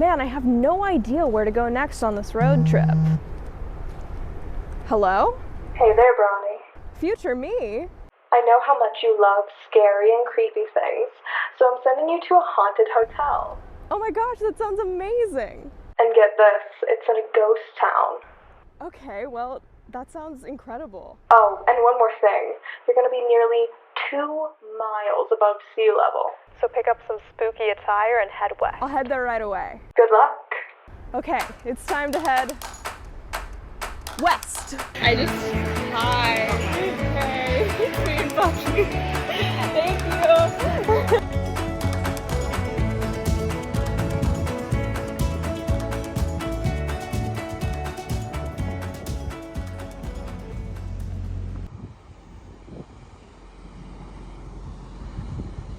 Man, I have no idea where to go next on this road trip. Hello? Hey there, Bronny. Future me? I know how much you love scary and creepy things, so I'm sending you to a haunted hotel. Oh my gosh, that sounds amazing! And get this, it's in a ghost town. Okay, well, that sounds incredible. Oh, and one more thing. You're gonna be nearly 2 miles above sea level. So pick up some spooky attire and head west. I'll head there right away. Good luck. Okay, it's time to head west. Hi. Hey. Thank you.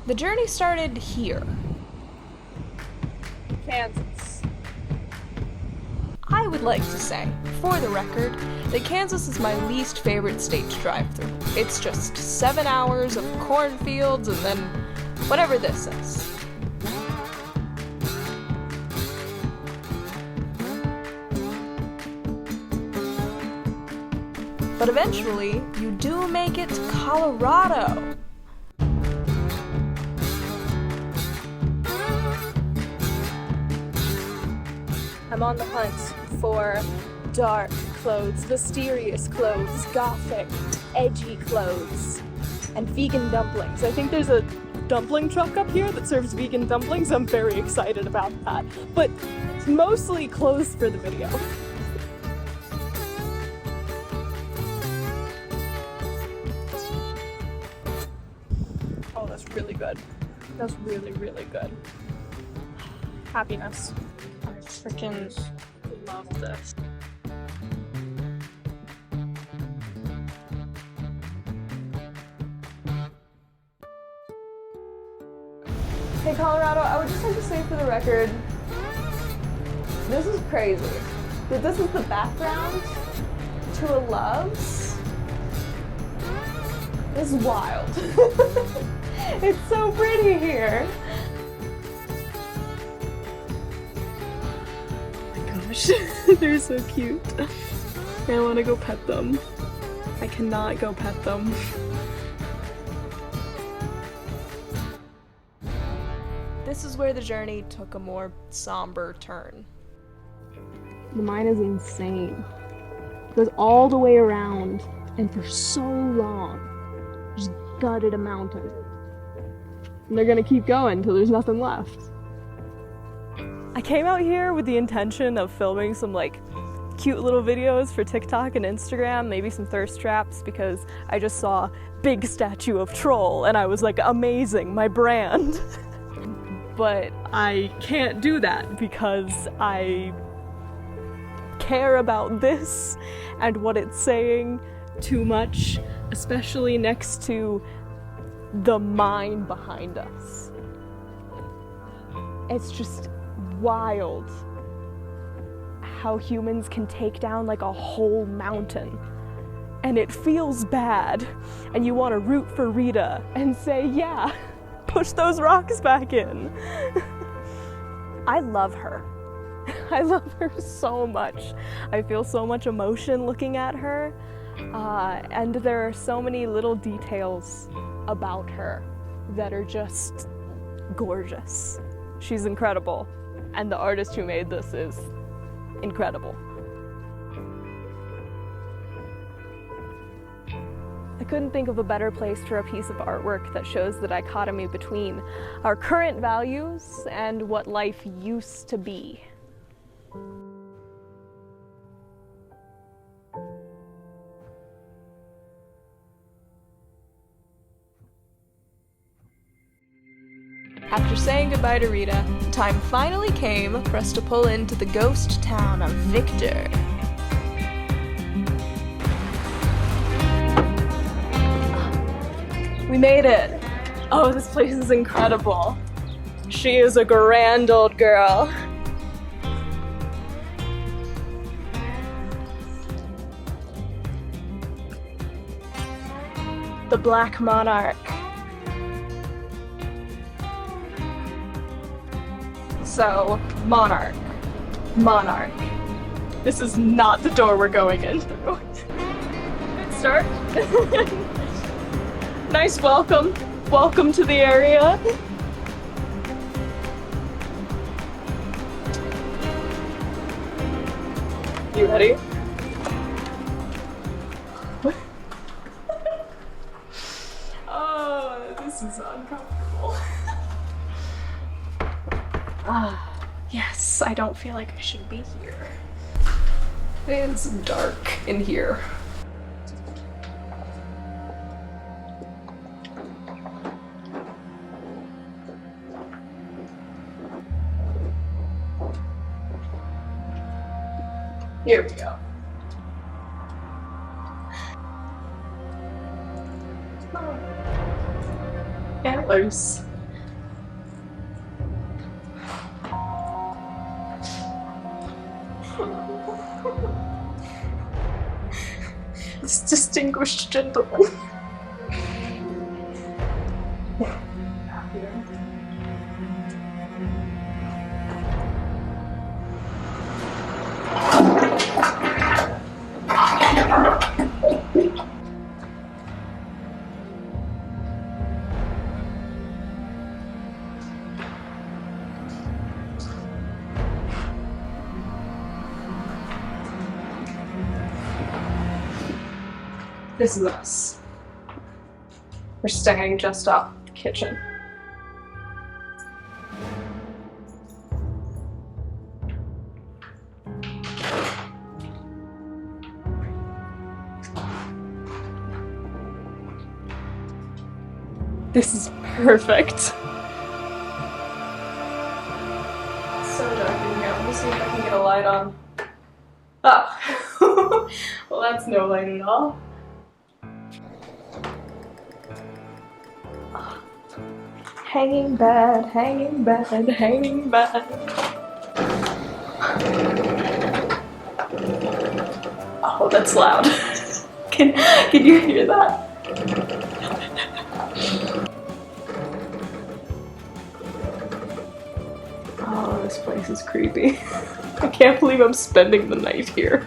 The journey started here. Kansas. I would like to say, for the record, that Kansas is my least favorite state to drive through. It's just 7 hours of cornfields and then whatever this is. But eventually, you do make it to Colorado. I'm on the hunt for dark clothes, mysterious clothes, gothic, edgy clothes, and vegan dumplings. I think there's a dumpling truck up here that serves vegan dumplings. I'm very excited about that. But it's mostly clothes for the video. Oh, that's really good. That's really, really good. Happiness. I freaking love this. Hey Colorado, I would just like to say for the record, this is crazy. That this is the background to a Love's. This is wild. It's so pretty here. They're so cute. I want to go pet them. I cannot go pet them. This is where the journey took a more somber turn. The mine is insane. It goes all the way around, and for so long, just gutted a mountain. And they're gonna keep going until there's nothing left. I came out here with the intention of filming some cute little videos for TikTok and Instagram, maybe some thirst traps, because I just saw big statue of troll and I was like, amazing, my brand. But I can't do that because I care about this and what it's saying too much, especially next to the mine behind us. It's just wild how humans can take down a whole mountain, and it feels bad, and you want to root for Rita and say, yeah, push those rocks back in. I love her. I love her so much. I feel so much emotion looking at her, and there are so many little details about her that are just gorgeous. She's incredible. And the artist who made this is incredible. I couldn't think of a better place for a piece of artwork that shows the dichotomy between our current values and what life used to be. After saying goodbye to Rita, the time finally came for us to pull into the ghost town of Victor. We made it! Oh, this place is incredible. She is a grand old girl. The Black Monarch. So, Monarch. Monarch. This is not the door we're going in through. Good start. Nice welcome. Welcome to the area. You ready? Oh, this is uncomfortable. Yes, I don't feel like I should be here. It's dark in here. Here we go. Antlers. This distinguished gentleman. This is us. We're staying just off the kitchen. This is perfect. So dark in here. Let me see if I can get a light on. Oh. Well, that's no light at all. Hanging bed, hanging bed, hanging bed. Oh, that's loud. Can you hear that? Oh, this place is creepy. I can't believe I'm spending the night here.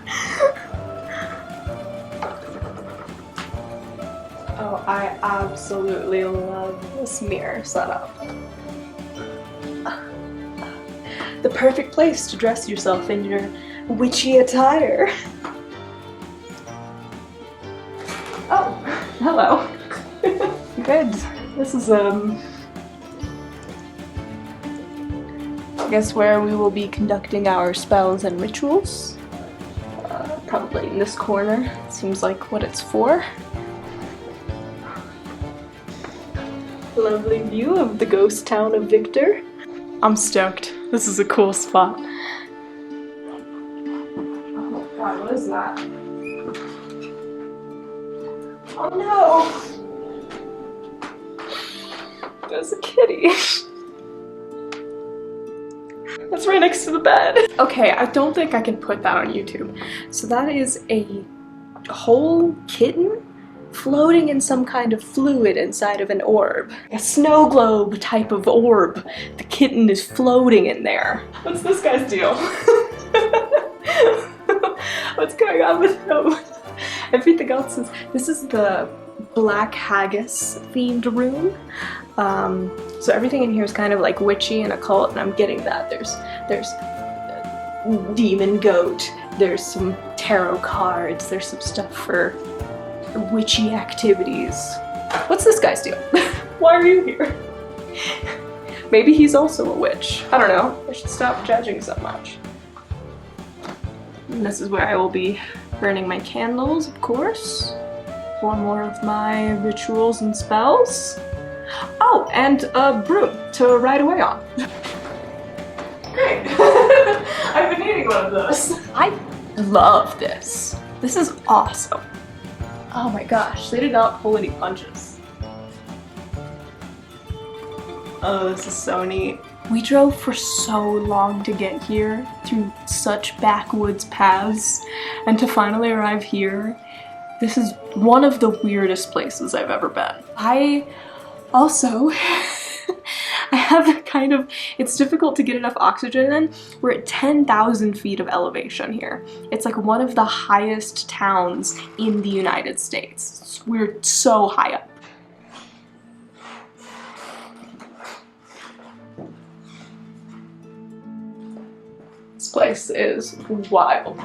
Oh, I absolutely love this mirror setup. The perfect place to dress yourself in your witchy attire. Oh, hello. Good. This is I guess where we will be conducting our spells and rituals. Probably in this corner. Seems like what it's for. Lovely view of the ghost town of Victor. I'm stoked. This is a cool spot. Oh god, what is that? Oh no! There's a kitty. That's right next to the bed. Okay, I don't think I can put that on YouTube. So that is a whole kitten floating in some kind of fluid inside of an orb. A snow globe type of orb. The kitten is floating in there. What's this guy's deal? What's going on with him? Everything else is... This is the Black Haggis themed room. So everything in here is kind of like witchy and occult, and I'm getting that. There's demon goat, there's some tarot cards, there's some stuff for witchy activities. What's this guy's deal? Why are you here? Maybe he's also a witch. I don't know. I should stop judging so much. And this is where I will be burning my candles, of course. For more of my rituals and spells. Oh, and a broom to ride away on. Great. I've been needing one of those. I love this. This is awesome. Oh my gosh, they did not pull any punches. Oh, this is so neat. We drove for so long to get here through such backwoods paths, and to finally arrive here, this is one of the weirdest places I've ever been. I I have kind of, it's difficult to get enough oxygen in. We're at 10,000 feet of elevation here. It's like one of the highest towns in the United States. We're so high up. This place is wild.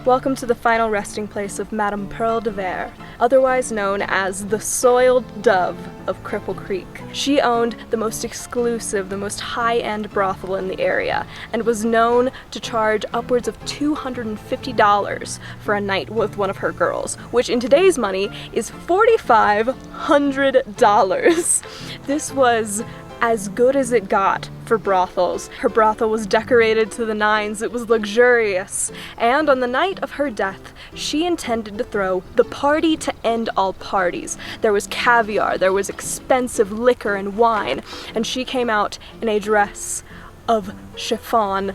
Welcome to the final resting place of Madame Pearl de Verre, otherwise known as the Soiled Dove of Cripple Creek. She owned the most exclusive, the most high-end brothel in the area, and was known to charge upwards of $250 for a night with one of her girls, which in today's money is $4,500. This was as good as it got for brothels. Her brothel was decorated to the nines, it was luxurious, and on the night of her death, she intended to throw the party to end all parties. There was caviar, there was expensive liquor and wine, and she came out in a dress of chiffon,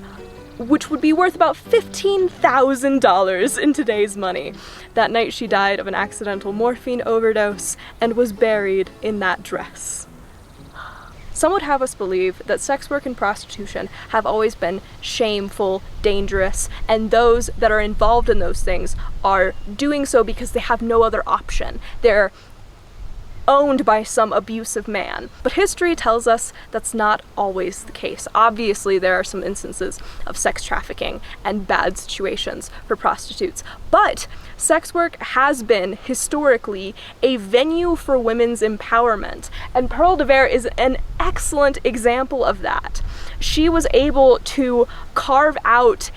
which would be worth about $15,000 in today's money. That night she died of an accidental morphine overdose and was buried in that dress. Some would have us believe that sex work and prostitution have always been shameful, dangerous, and those that are involved in those things are doing so because they have no other option. They're owned by some abusive man. But history tells us that's not always the case. Obviously, there are some instances of sex trafficking and bad situations for prostitutes, but sex work has been historically a venue for women's empowerment, and Pearl de Verre is an excellent example of that. She was able to carve out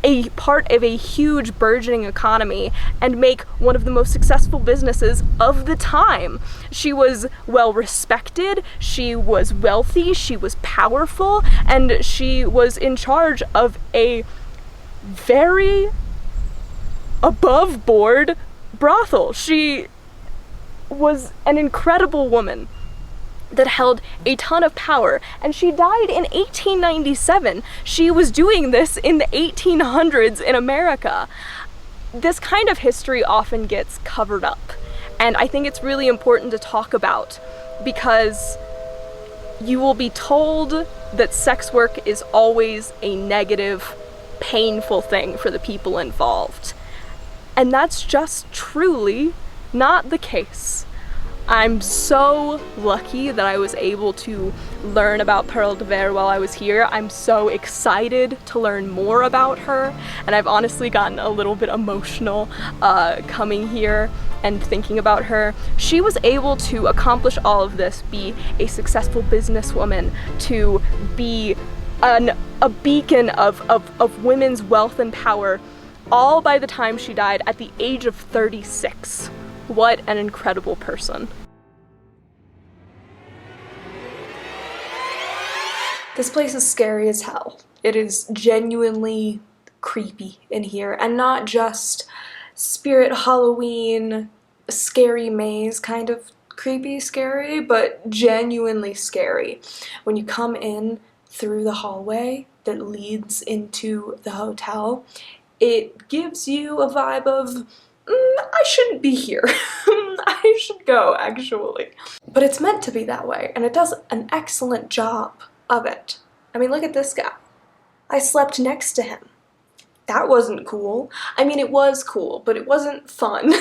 a part of a huge burgeoning economy and make one of the most successful businesses of the time. She was well respected, she was wealthy, she was powerful, and she was in charge of a very above board brothel. She was an incredible woman that held a ton of power, and she died in 1897. She was doing this in the 1800s in America. This kind of history often gets covered up, and I think it's really important to talk about, because you will be told that sex work is always a negative, painful thing for the people involved. And that's just truly not the case. I'm so lucky that I was able to learn about Pearl de Verre while I was here. I'm so excited to learn more about her, and I've honestly gotten a little bit emotional coming here and thinking about her. She was able to accomplish all of this, be a successful businesswoman, to be a beacon of women's wealth and power, all by the time she died at the age of 36. What an incredible person. This place is scary as hell. It is genuinely creepy in here, and not just Spirit Halloween, scary maze kind of creepy scary, but genuinely scary. When you come in through the hallway that leads into the hotel, it gives you a vibe of, I shouldn't be here. I should go, actually. But it's meant to be that way, and it does an excellent job of it. I mean, look at this guy. I slept next to him. That wasn't cool. I mean, it was cool, but it wasn't fun.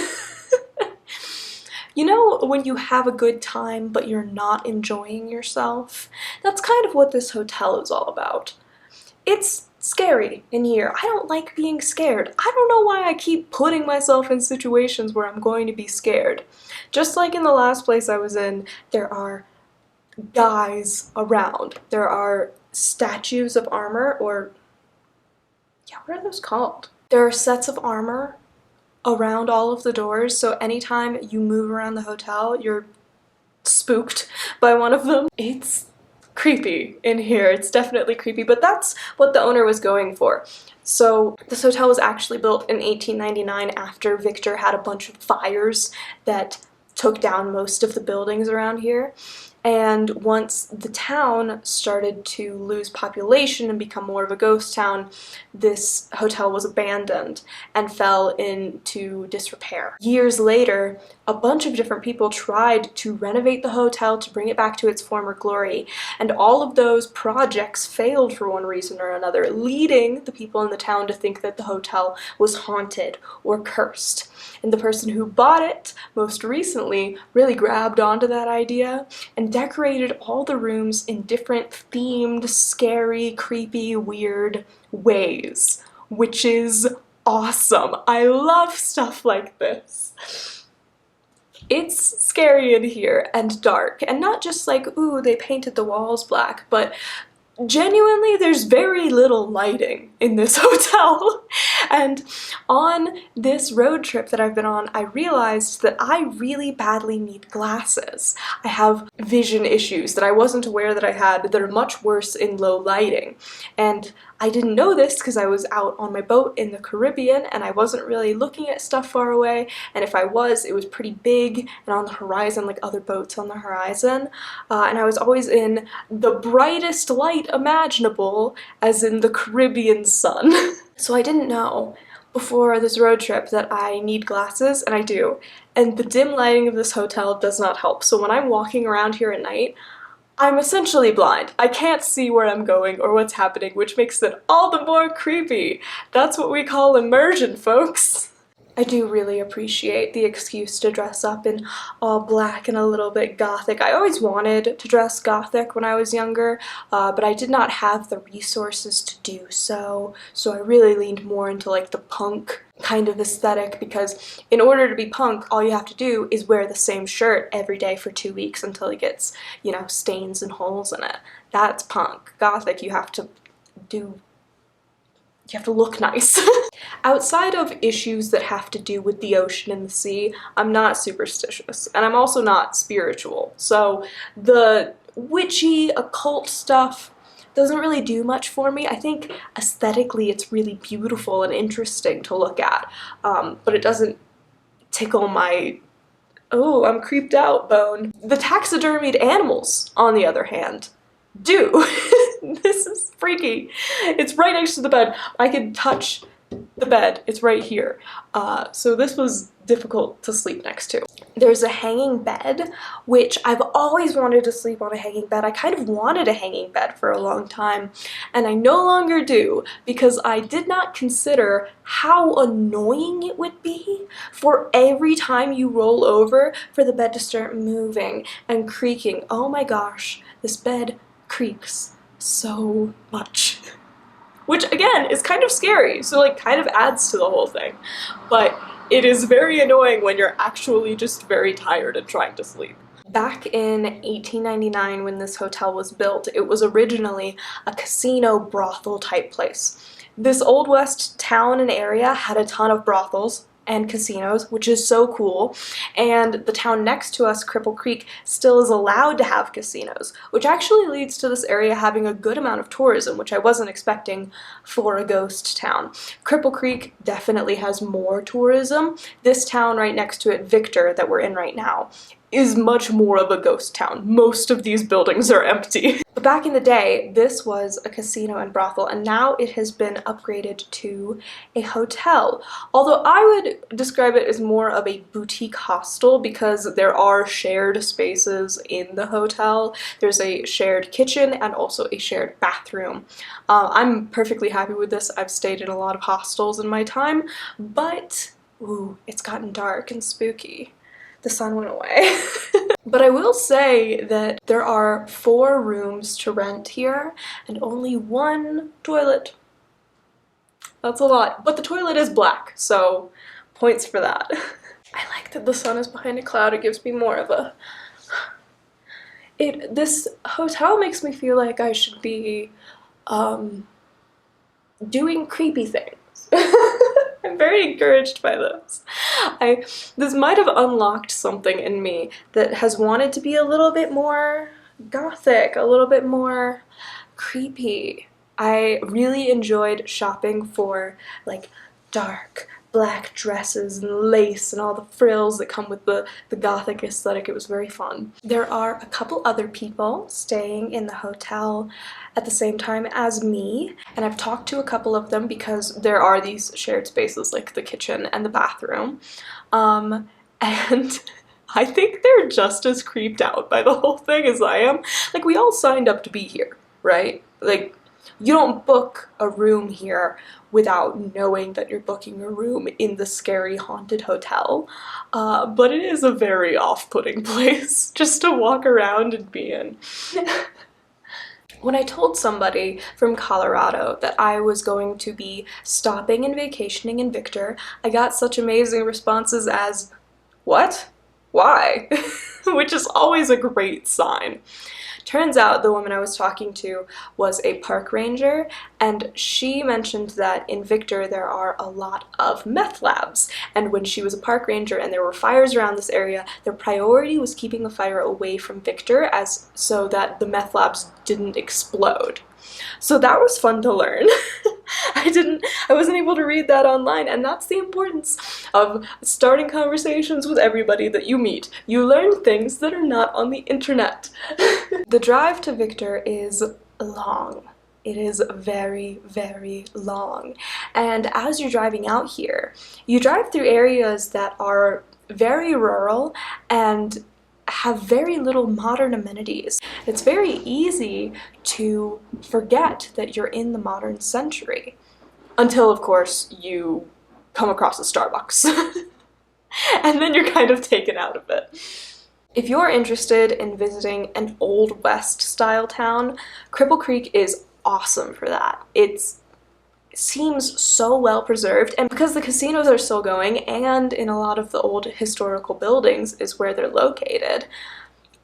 You know, when you have a good time, but you're not enjoying yourself? That's kind of what this hotel is all about. It's scary in here. I don't like being scared. I don't know why I keep putting myself in situations where I'm going to be scared. Just like in the last place I was in, there are guys around. There are statues of armor, or yeah, what are those called? There are sets of armor around all of the doors, so anytime you move around the hotel, you're spooked by one of them. It's creepy in here. It's definitely creepy, but that's what the owner was going for. So this hotel was actually built in 1899 after Victor had a bunch of fires that took down most of the buildings around here. And once the town started to lose population and become more of a ghost town, this hotel was abandoned and fell into disrepair. Years later, a bunch of different people tried to renovate the hotel to bring it back to its former glory, and all of those projects failed for one reason or another, leading the people in the town to think that the hotel was haunted or cursed. And the person who bought it most recently really grabbed onto that idea and decorated all the rooms in different themed, scary, creepy, weird ways, which is awesome. I love stuff like this. It's scary in here and dark, and not just like, ooh, they painted the walls black, but genuinely, there's very little lighting in this hotel. And on this road trip that I've been on, I realized that I really badly need glasses. I have vision issues that I wasn't aware that I had that are much worse in low lighting. And I didn't know this because I was out on my boat in the Caribbean and I wasn't really looking at stuff far away, and if I was, it was pretty big and on the horizon, like other boats on the horizon, and I was always in the brightest light imaginable, as in the Caribbean sun. So I didn't know before this road trip that I need glasses, and I do, and the dim lighting of this hotel does not help. So when I'm walking around here at night, I'm essentially blind. I can't see where I'm going or what's happening, which makes it all the more creepy. That's what we call immersion, folks. I do really appreciate the excuse to dress up in all black and a little bit gothic. I always wanted to dress gothic when I was younger, but I did not have the resources to do so, so I really leaned more into like the punk kind of aesthetic, because in order to be punk, all you have to do is wear the same shirt every day for 2 weeks until it gets, you know, stains and holes in it. That's punk. Gothic, you have to look nice. Outside of issues that have to do with the ocean and the sea, I'm not superstitious, and I'm also not spiritual. So the witchy, occult stuff doesn't really do much for me. I think aesthetically it's really beautiful and interesting to look at, but it doesn't tickle my, oh, I'm creeped out bone. The taxidermied animals, on the other hand, do. This is freaky. It's right next to the bed. I can touch the bed. It's right here. So this was difficult to sleep next to. There's a hanging bed, which I've always wanted to sleep on a hanging bed. I kind of wanted a hanging bed for a long time, and I no longer do, because I did not consider how annoying it would be for every time you roll over for the bed to start moving and creaking. Oh my gosh, this bed creaks so much. Which again is kind of scary, so like kind of adds to the whole thing. But it is very annoying when you're actually just very tired and trying to sleep. Back in 1899, when this hotel was built, it was originally a casino brothel type place. This Old West town and area had a ton of brothels and casinos, which is so cool, and the town next to us, Cripple Creek, still is allowed to have casinos, which actually leads to this area having a good amount of tourism, which I wasn't expecting for a ghost town. Cripple Creek definitely has more tourism. This town right next to it, Victor, that we're in right now, is much more of a ghost town. Most of these buildings are empty. But back in the day, this was a casino and brothel, and now it has been upgraded to a hotel. Although I would describe it as more of a boutique hostel, because there are shared spaces in the hotel. There's a shared kitchen and also a shared bathroom. I'm perfectly happy with this. I've stayed in a lot of hostels in my time, but ooh, it's gotten dark and spooky. The sun went away. But I will say that there are 4 rooms to rent here and only 1 toilet. That's a lot. But the toilet is black, so points for that. I like that the sun is behind a cloud. It gives me more of a... This hotel makes me feel like I should be doing creepy things. I'm very encouraged by this. This might have unlocked something in me that has wanted to be a little bit more gothic, a little bit more creepy. I really enjoyed shopping for like dark, black dresses and lace and all the frills that come with the Gothic aesthetic. It was very fun. There are a couple other people staying in the hotel at the same time as me, and I've talked to a couple of them because there are these shared spaces like the kitchen and the bathroom. And I think they're just as creeped out by the whole thing as I am. Like, we all signed up to be here, right? Like, you don't book a room here without knowing that you're booking a room in the scary haunted hotel. But it is a very off-putting place just to walk around and be in. When I told somebody from Colorado that I was going to be stopping and vacationing in Victor, I got such amazing responses as, "What? Why?" Which is always a great sign. Turns out the woman I was talking to was a park ranger, and she mentioned that in Victor there are a lot of meth labs, and when she was a park ranger and there were fires around this area, their priority was keeping the fire away from Victor so that the meth labs didn't explode. So that was fun to learn. I wasn't able to read that online, and that's the importance of starting conversations with everybody that you meet. You learn things that are not on the internet. The drive to Victor is long. It is very, very long. And as you're driving out here, you drive through areas that are very rural and have very little modern amenities. It's very easy to forget that you're in the modern century. Until, of course, you come across a Starbucks. And then you're kind of taken out of it. If you're interested in visiting an Old West style town, Cripple Creek is awesome for that. It seems so well preserved, and because the casinos are still going and in a lot of the old historical buildings is where they're located,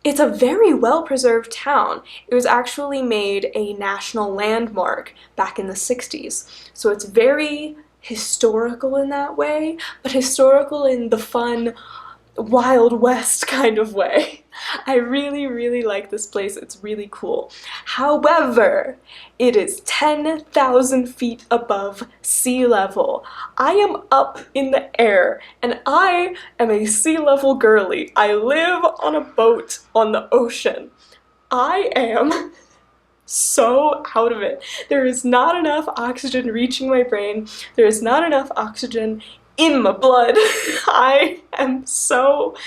it's a very well preserved town. It was actually made a national landmark back in the 60s, so it's very historical in that way, but historical in the fun Wild West kind of way. I really, really like this place. It's really cool. However, it is 10,000 feet above sea level. I am up in the air, and I am a sea level girly. I live on a boat on the ocean. I am so out of it. There is not enough oxygen reaching my brain. There is not enough oxygen in my blood. I am so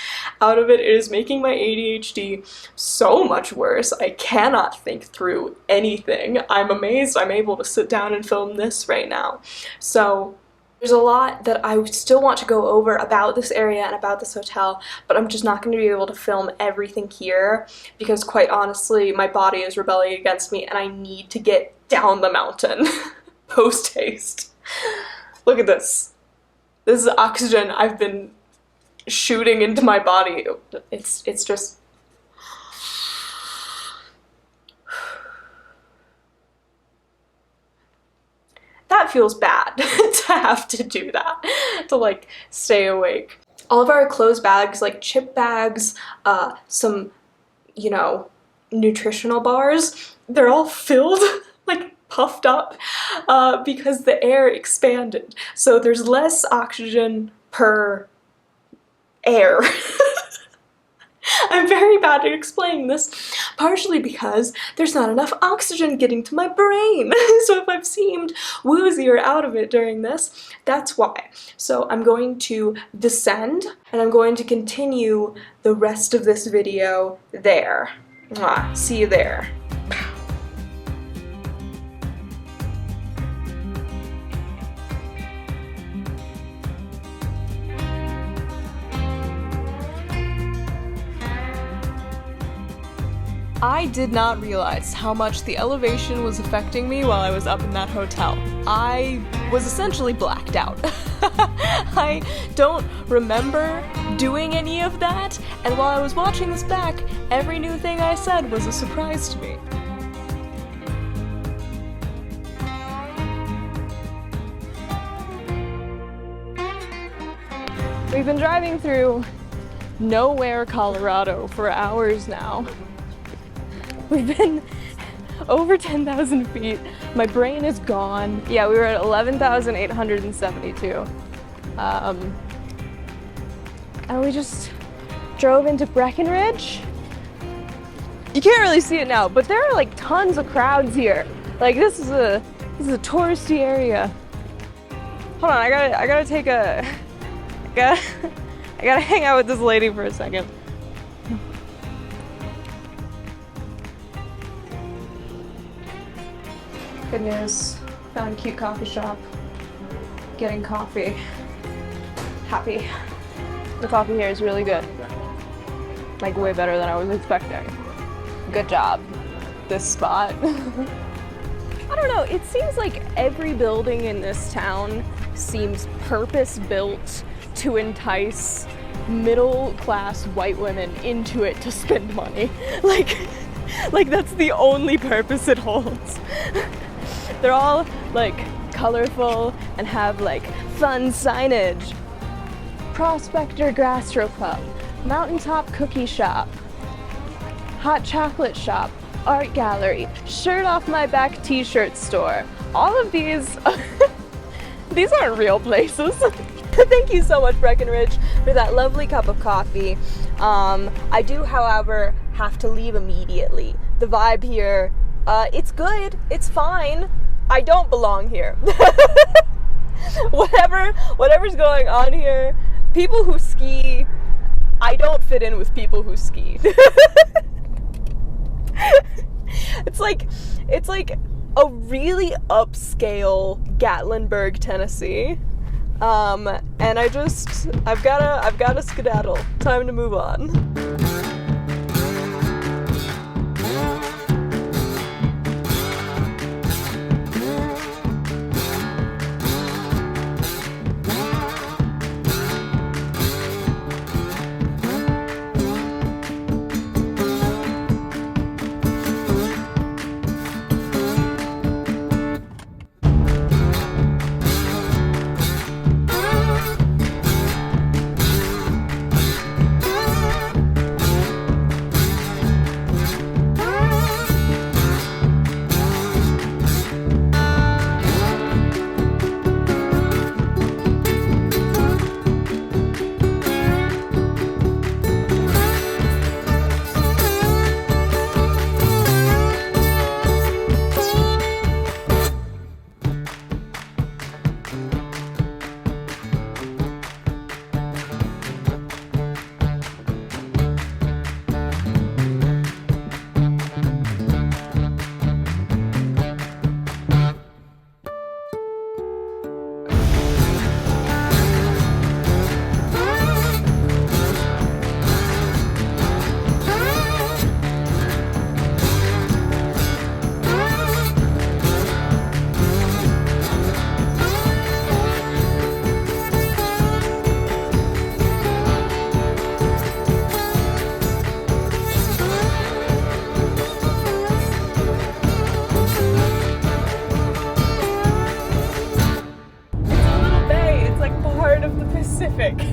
out of it. It is making my ADHD so much worse. I cannot think through anything. I'm amazed I'm able to sit down and film this right now. So there's a lot that I still want to go over about this area and about this hotel, but I'm just not going to be able to film everything here because, quite honestly, my body is rebelling against me and I need to get down the mountain post haste. Look at this. This is oxygen I've been shooting into my body. It's just... That feels bad to have to do that, to like stay awake. All of our clothes bags, like chip bags, some, you know, nutritional bars, they're all filled, like puffed up, because the air expanded. So there's less oxygen per air. I'm very bad at explaining this, partially because there's not enough oxygen getting to my brain. So if I've seemed woozy or out of it during this, that's why. So I'm going to descend, and I'm going to continue the rest of this video there. See you there. I did not realize how much the elevation was affecting me while I was up in that hotel. I was essentially blacked out. I don't remember doing any of that, and while I was watching this back, every new thing I said was a surprise to me. We've been driving through nowhere, Colorado for hours now. We've been over 10,000 feet. My brain is gone. Yeah, we were at 11,872. And we just drove into Breckenridge. You can't really see it now, but there are like tons of crowds here. Like this is a touristy area. Hold on, I gotta take a, I gotta hang out with this lady for a second. Good news, found a cute coffee shop. Getting coffee. Happy. The coffee here is really good. Like way better than I was expecting. Good job, this spot. I don't know, it seems like every building in this town seems purpose-built to entice middle-class white women into it to spend money. Like that's the only purpose it holds. They're all like colorful and have like fun signage. Prospector Gastro Club, Mountaintop Cookie Shop, Hot Chocolate Shop, Art Gallery, Shirt Off My Back t-shirt store. All of these, these aren't real places. Thank you so much, Breckenridge, for that lovely cup of coffee. I do, however, have to leave immediately. The vibe here, it's good, it's fine. I don't belong here. Whatever's going on here, people who ski, I don't fit in with people who ski. It's like a really upscale Gatlinburg, Tennessee. And I've gotta skedaddle. Time to move on.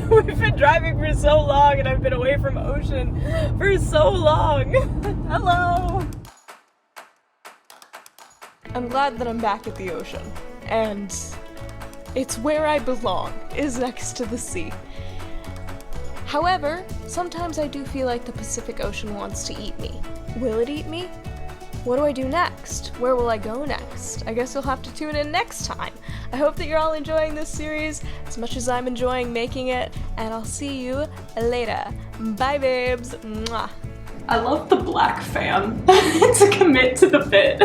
We've been driving for so long and I've been away from ocean for so long. Hello! I'm glad that I'm back at the ocean, and it's where I belong, is next to the sea. However, sometimes I do feel like the Pacific Ocean wants to eat me. Will it eat me? What do I do next? Where will I go next? I guess you'll have to tune in next time. I hope that you're all enjoying this series as much as I'm enjoying making it, and I'll see you later. Bye, babes. Mwah. I love the black fan to commit to the bit.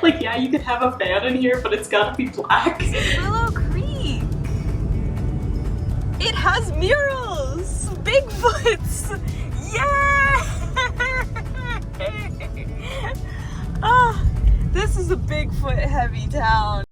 Like, yeah, you could have a fan in here, but it's gotta be black. Willow Creek. It has murals. Bigfoots. Yeah. Ah, this is a Bigfoot heavy town.